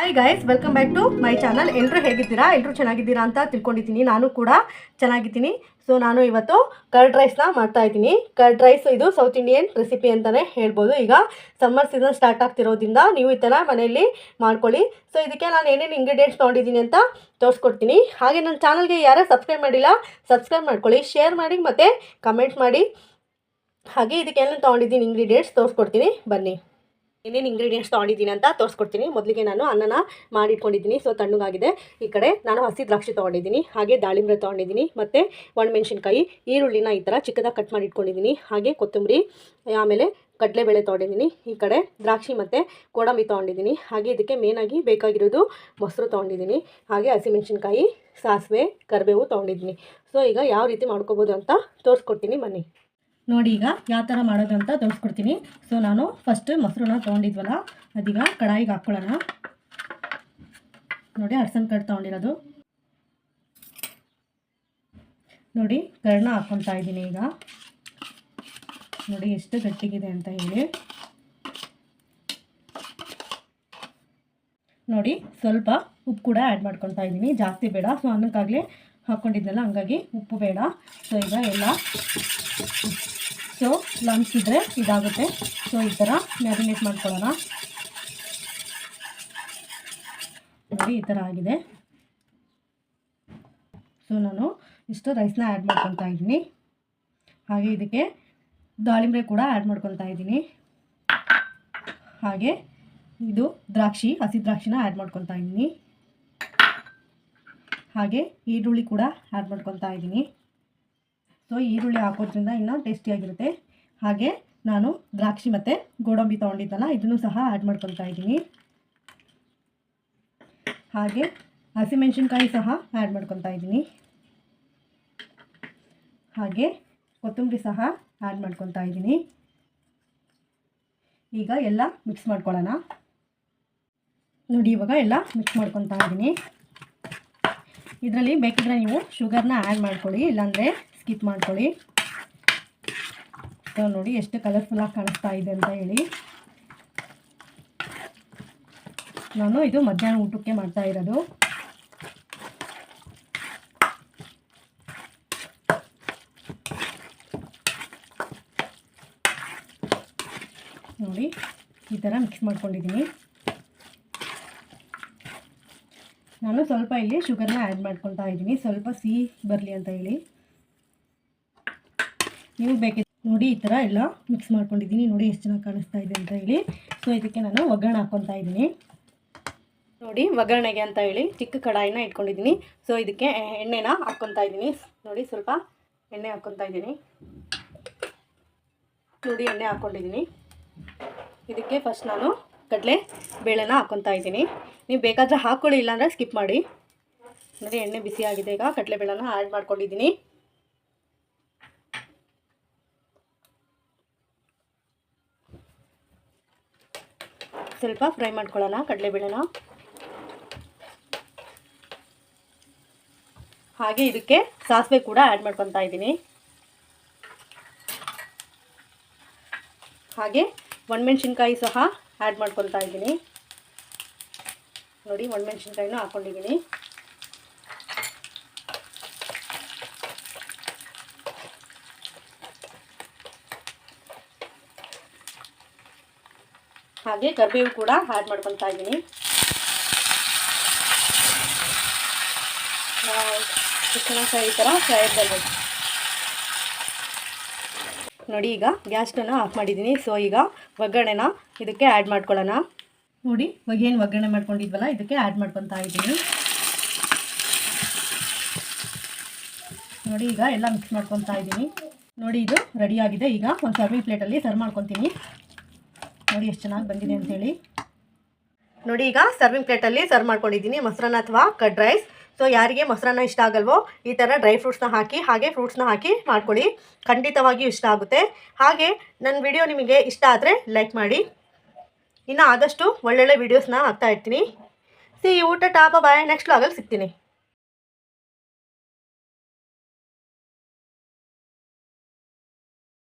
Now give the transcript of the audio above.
Hi guys, welcome back to my channel. ಎಲ್ಲರೂ ಹೇಗಿದ್ದೀರಾ? ಎಲ್ಲರೂ ಚೆನ್ನಾಗಿದ್ದೀರಾ ಅಂತ ತಿಳ್ಕೊಂಡಿದ್ದೀನಿ. ನಾನು ಕೂಡ ಚೆನ್ನಾಗಿದ್ದೀನಿ. ಸೊ ನಾನು ಇವತ್ತು ಕರ್ಡ್ ರೈಸ್ನ ಮಾಡ್ತಾಯಿದ್ದೀನಿ. ಕರ್ಡ್ ರೈಸ್ ಇದು ಸೌತ್ ಇಂಡಿಯನ್ ರೆಸಿಪಿ ಅಂತಲೇ ಹೇಳ್ಬೋದು. ಈಗ ಸಮ್ಮರ್ ಸೀಸನ್ ಸ್ಟಾರ್ಟ್ ಆಗ್ತಿರೋದ್ರಿಂದ ನೀವು ಈ ಥರ ಮನೆಯಲ್ಲಿ ಮಾಡ್ಕೊಳ್ಳಿ. ಸೊ ಇದಕ್ಕೆ ನಾನು ಏನೇನು ಇಂಗ್ರೀಡಿಯೆಂಟ್ಸ್ ತೊಗೊಂಡಿದ್ದೀನಿ ಅಂತ ತೋರಿಸ್ಕೊಡ್ತೀನಿ. ಹಾಗೆ ನನ್ನ ಚಾನಲ್ಗೆ ಯಾರೇ ಸಬ್ಸ್ಕ್ರೈಬ್ ಮಾಡಿಲ್ಲ ಸಬ್ಸ್ಕ್ರೈಬ್ ಮಾಡ್ಕೊಳ್ಳಿ, ಶೇರ್ ಮಾಡಿ ಮತ್ತು ಕಮೆಂಟ್ ಮಾಡಿ. ಹಾಗೆ ಇದಕ್ಕೆ ಏನೇನು ತೊಗೊಂಡಿದ್ದೀನಿ ಇಂಗ್ರೀಡಿಯೆಂಟ್ಸ್ ತೋರಿಸ್ಕೊಡ್ತೀನಿ ಬನ್ನಿ. ಏನೇನು ಇಂಗ್ರೀಡಿಯೆಂಟ್ಸ್ ತೊಗೊಂಡಿದ್ದೀನಿ ಅಂತ ತೋರಿಸ್ಕೊಡ್ತೀನಿ. ಮೊದಲಿಗೆ ನಾನು ಅನ್ನನ ಮಾಡಿಟ್ಕೊಂಡಿದ್ದೀನಿ. ಸೊ ತಣ್ಣಗಾಗಿದೆ. ಈ ಕಡೆ ನಾನು ಹಸಿ ದ್ರಾಕ್ಷಿ ತೊಗೊಂಡಿದ್ದೀನಿ, ಹಾಗೆ ದಾಳಿಂಬೆ ತೊಗೊಂಡಿದ್ದೀನಿ, ಮತ್ತು ಒಣಮೆಣ್ಸಿನ್ಕಾಯಿ, ಈರುಳ್ಳಿನ ಈ ಥರ ಚಿಕ್ಕದಾಗಿ ಕಟ್ ಮಾಡಿ ಇಟ್ಕೊಂಡಿದ್ದೀನಿ, ಹಾಗೆ ಕೊತ್ತಂಬರಿ, ಆಮೇಲೆ ಕಡಲೆಬೇಳೆ ತೊಗೊಂಡಿದ್ದೀನಿ. ಈ ಕಡೆ ದ್ರಾಕ್ಷಿ ಮತ್ತು ಗೋಡಂಬಿ ತೊಗೊಂಡಿದ್ದೀನಿ. ಹಾಗೆ ಇದಕ್ಕೆ ಮೇನಾಗಿ ಬೇಕಾಗಿರೋದು ಮೊಸರು ತೊಗೊಂಡಿದ್ದೀನಿ, ಹಾಗೆ ಹಸಿಮೆಣ್ಸಿನ್ಕಾಯಿ, ಸಾಸಿವೆ, ಕರಿಬೇವು ತೊಗೊಂಡಿದ್ದೀನಿ. ಸೊ ಈಗ ಯಾವ ರೀತಿ ಮಾಡ್ಕೋಬೋದು ಅಂತ ತೋರಿಸ್ಕೊಡ್ತೀನಿ ಬನ್ನಿ. ನೋಡಿ ಈಗ ಯಾವ ಥರ ಮಾಡೋದು ಅಂತ ತೋರಿಸ್ಕೊಡ್ತೀನಿ. ಸೊ ನಾನು ಫಸ್ಟ್ ಮೊಸರನ್ನ ತೊಗೊಂಡಿದ್ವಲ್ಲ ಅದೀಗ ಕಡಾಯಿಗೆ ಹಾಕ್ಕೊಳ್ಳೋಣ. ನೋಡಿ ಅರಸನ್ ಕರ್ಡ್ ತೊಗೊಂಡಿರೋದು. ನೋಡಿ ಕರ್ಡ್ನ ಹಾಕ್ಕೊತಾ ಇದ್ದೀನಿ. ಈಗ ನೋಡಿ ಎಷ್ಟು ಗಟ್ಟಿಗಿದೆ ಅಂತ ಹೇಳಿ. ನೋಡಿ ಸ್ವಲ್ಪ ಉಪ್ಪು ಕೂಡ ಆ್ಯಡ್ ಮಾಡ್ಕೊತಾ ಇದ್ದೀನಿ, ಜಾಸ್ತಿ ಬೇಡ. ಸೊ ಅನ್ನಕ್ಕಾಗಲೇ ಹಾಕ್ಕೊಂಡಿದ್ನಲ್ಲ ಹಂಗಾಗಿ ಉಪ್ಪು ಬೇಡ. ಸೊ ಈಗ ಎಲ್ಲ ಲಂಪ್ಸ್ ಇದ್ದರೆ ಇದಾಗುತ್ತೆ. ಸೊ ಈ ಥರ ಮ್ಯಾರಿನೇಟ್ ಮಾಡ್ಕೊಳ್ಳೋಣ. ನೋಡಿ ಈ ಥರ ಆಗಿದೆ. ಸೊ ನಾನು ಇಷ್ಟು ರೈಸ್ನ ಆ್ಯಡ್ ಮಾಡ್ಕೊತಾ ಇದ್ದೀನಿ. ಹಾಗೆ ಇದಕ್ಕೆ ದಾಳಿಂಬೆ ಕೂಡ ಆ್ಯಡ್ ಮಾಡ್ಕೊತಾ ಇದ್ದೀನಿ. ಹಾಗೆ ಇದು ದ್ರಾಕ್ಷಿ, ಹಸಿ ದ್ರಾಕ್ಷಿನ ಆ್ಯಡ್ ಮಾಡ್ಕೊತಾ ಇದ್ದೀನಿ. ಹಾಗೆ ಈರುಳ್ಳಿ ಕೂಡ ಆ್ಯಡ್ ಮಾಡ್ಕೊತಾ ಇದ್ದೀನಿ. ಸೊ ಈರುಳ್ಳಿ ಹಾಕೋದ್ರಿಂದ ಇನ್ನೂ ಟೇಸ್ಟಿಯಾಗಿರುತ್ತೆ. ಹಾಗೆ ನಾನು ದ್ರಾಕ್ಷಿ ಮತ್ತು ಗೋಡಂಬಿ ತೊಗೊಂಡಿದ್ದಲ್ಲ ಇದನ್ನು ಸಹ ಆ್ಯಡ್ ಮಾಡ್ಕೊತಾ ಇದ್ದೀನಿ. ಹಾಗೆ ಹಸಿಮೆಣ್ಸಿನ್ಕಾಯಿ ಸಹ ಆ್ಯಡ್ ಮಾಡ್ಕೊತಾ ಇದ್ದೀನಿ. ಹಾಗೆ ಕೊತ್ತಂಬರಿ ಸಹ ಆ್ಯಡ್ ಮಾಡ್ಕೊತಾ ಇದ್ದೀನಿ. ಈಗ ಎಲ್ಲ ಮಿಕ್ಸ್ ಮಾಡ್ಕೊಳ್ಳೋಣ. ನೋಡಿ ಇವಾಗ ಎಲ್ಲ ಮಿಕ್ಸ್ ಮಾಡ್ಕೊತಾ ಇದ್ದೀನಿ. ಇದರಲ್ಲಿ ಬೇಕಿದ್ರೆ ನೀವು ಶುಗರ್ನ ಆ್ಯಡ್ ಮಾಡ್ಕೊಳ್ಳಿ, ಇಲ್ಲಾಂದರೆ ಸ್ಕಿಪ್ ಮಾಡ್ಕೊಳ್ಳಿ. ಸೊ ನೋಡಿ ಎಷ್ಟು ಕಲರ್ಫುಲ್ಲಾಗಿ ಕಾಣಿಸ್ತಾ ಇದೆ ಅಂತ ಹೇಳಿ. ನಾನು ಇದು ಮಧ್ಯಾಹ್ನ ಊಟಕ್ಕೆ ಮಾಡ್ತಾ ಇರೋದು. ನೋಡಿ ಈ ಥರ ಮಿಕ್ಸ್ ಮಾಡ್ಕೊಂಡಿದ್ದೀನಿ. ನಾನು ಸ್ವಲ್ಪ ಇಲ್ಲಿ ಶುಗರ್ನ ಆ್ಯಡ್ ಮಾಡ್ಕೊತಾ ಇದ್ದೀನಿ, ಸ್ವಲ್ಪ ಸಿಹಿ ಬರಲಿ ಅಂತ ಹೇಳಿ. ನೀವು ಬೇಕಿದ್ರೆ ನೋಡಿ ಈ ಥರ ಎಲ್ಲ ಮಿಕ್ಸ್ ಮಾಡ್ಕೊಂಡಿದ್ದೀನಿ. ನೋಡಿ ಎಷ್ಟು ಚೆನ್ನಾಗಿ ಕಾಣಿಸ್ತಾ ಇದೆ ಅಂತ ಹೇಳಿ. ಸೊ ಇದಕ್ಕೆ ನಾನು ಒಗ್ಗರಣೆ ಹಾಕ್ಕೊತಾ ಇದ್ದೀನಿ. ನೋಡಿ ಒಗ್ಗರಣೆಗೆ ಅಂತ ಹೇಳಿ ಚಿಕ್ಕ ಕಡಾಯಿನ ಇಟ್ಕೊಂಡಿದ್ದೀನಿ. ಸೊ ಇದಕ್ಕೆ ಎಣ್ಣೆನ ಹಾಕ್ಕೊತಾ ಇದ್ದೀನಿ. ನೋಡಿ ಸ್ವಲ್ಪ ಎಣ್ಣೆ ಹಾಕ್ಕೊತಾ ಇದ್ದೀನಿ. ನೋಡಿ ಎಣ್ಣೆ ಹಾಕ್ಕೊಂಡಿದ್ದೀನಿ. ಇದಕ್ಕೆ ಫಸ್ಟ್ ನಾನು ಕಡಲೆ ಬೇಳೆನ ಹಾಕ್ಕೊತಾ ಇದ್ದೀನಿ. ನೀವು ಬೇಕಾದರೆ ಹಾಕ್ಕೊಳ್ಳಿ, ಇಲ್ಲಾಂದರೆ ಸ್ಕಿಪ್ ಮಾಡಿ. ನೋಡಿ ಎಣ್ಣೆ ಬಿಸಿ ಆಗಿದೆ. ಈಗ ಕಡಲೆಬೇಳೆನ ಆ್ಯಡ್ ಮಾಡ್ಕೊಂಡಿದ್ದೀನಿ. ಸ್ವಲ್ಪ ಫ್ರೈ ಮಾಡ್ಕೊಳ್ಳೋಣ ಕಡಲೆಬೇಳೆನ. ಹಾಗೆ ಇದಕ್ಕೆ ಸಾಸಿವೆ ಕೂಡ ಆ್ಯಡ್ ಮಾಡ್ಕೊತಾ ಇದ್ದೀನಿ. ಹಾಗೆ ಒಣಮೆಣ್ಸಿನ್ಕಾಯಿ ಸಹ ಆ್ಯಡ್ ಮಾಡ್ಕೊತಾ ಇದ್ದೀನಿ. ನೋಡಿ ಒಣಮೆಣ್ಸಿನ್ಕಾಯಿನೂ ಹಾಕ್ಕೊಂಡಿದ್ದೀನಿ. ಹಾಗೆ ಕರಿಬೇವು ಕೂಡ ಆ್ಯಡ್ ಮಾಡ್ಕೊತಾ ಇದ್ದೀನಿ. ಈ ಥರ ಫ್ರೈ ಬರಬೇಕು. ನೋಡಿ ಈಗ ಗ್ಯಾಸ್ ಸ್ಟವ್ನ ಆಫ್ ಮಾಡಿದ್ದೀನಿ. ಸೊ ಈಗ ಒಗ್ಗರಣೆನ ಇದಕ್ಕೆ ಆ್ಯಡ್ ಮಾಡ್ಕೊಳ್ಳೋಣ. ನೋಡಿ ಏನು ಒಗ್ಗರಣೆ ಮಾಡ್ಕೊಂಡಿದ್ವಲ್ಲ ಇದಕ್ಕೆ ಆ್ಯಡ್ ಮಾಡ್ಕೊತಾ ಇದ್ದೀನಿ. ನೋಡಿ ಈಗ ಎಲ್ಲ ಮಿಕ್ಸ್ ಮಾಡ್ಕೊತಾ ಇದ್ದೀನಿ. ನೋಡಿ ಇದು ರೆಡಿಯಾಗಿದೆ. ಈಗ ಒಂದು ಸರ್ವಿಂಗ್ ಪ್ಲೇಟಲ್ಲಿ ಸರ್ವ್ ಮಾಡ್ಕೊತೀನಿ. ನೋಡಿ ಎಷ್ಟು ಚೆನ್ನಾಗಿ ಬಂದಿದೆ ಅಂಥೇಳಿ. ನೋಡಿ ಈಗ ಸರ್ವಿಂಗ್ ಪ್ಲೇಟಲ್ಲಿ ಸರ್ವ್ ಮಾಡ್ಕೊಂಡಿದ್ದೀನಿ ಮೊಸರನ್ನ ಅಥವಾ ಕರ್ಡ್ ರೈಸ್. ಸೊ ಯಾರಿಗೆ ಮೊಸರನ್ನ ಇಷ್ಟ ಆಗಲ್ವೋ ಈ ಥರ ಡ್ರೈ ಫ್ರೂಟ್ಸ್ನ ಹಾಕಿ ಹಾಗೆ ಫ್ರೂಟ್ಸ್ನ ಹಾಕಿ ಮಾಡ್ಕೊಳ್ಳಿ, ಖಂಡಿತವಾಗಿಯೂ ಇಷ್ಟ ಆಗುತ್ತೆ. ಹಾಗೆ ನನ್ನ ವಿಡಿಯೋ ನಿಮಗೆ ಇಷ್ಟ ಆದರೆ ಲೈಕ್ ಮಾಡಿ. ಇನ್ನು ಆದಷ್ಟು ಒಳ್ಳೊಳ್ಳೆ ವೀಡಿಯೋಸ್ನ ಹಾಕ್ತಾ ಇರ್ತೀನಿ. ಸಿ ಊಟ ಟಾಪ ಬಾಯ್. ನೆಕ್ಸ್ಟ್ ವ್ಲಾಗಲ್ಲಿ ಸಿಗ್ತೀನಿ.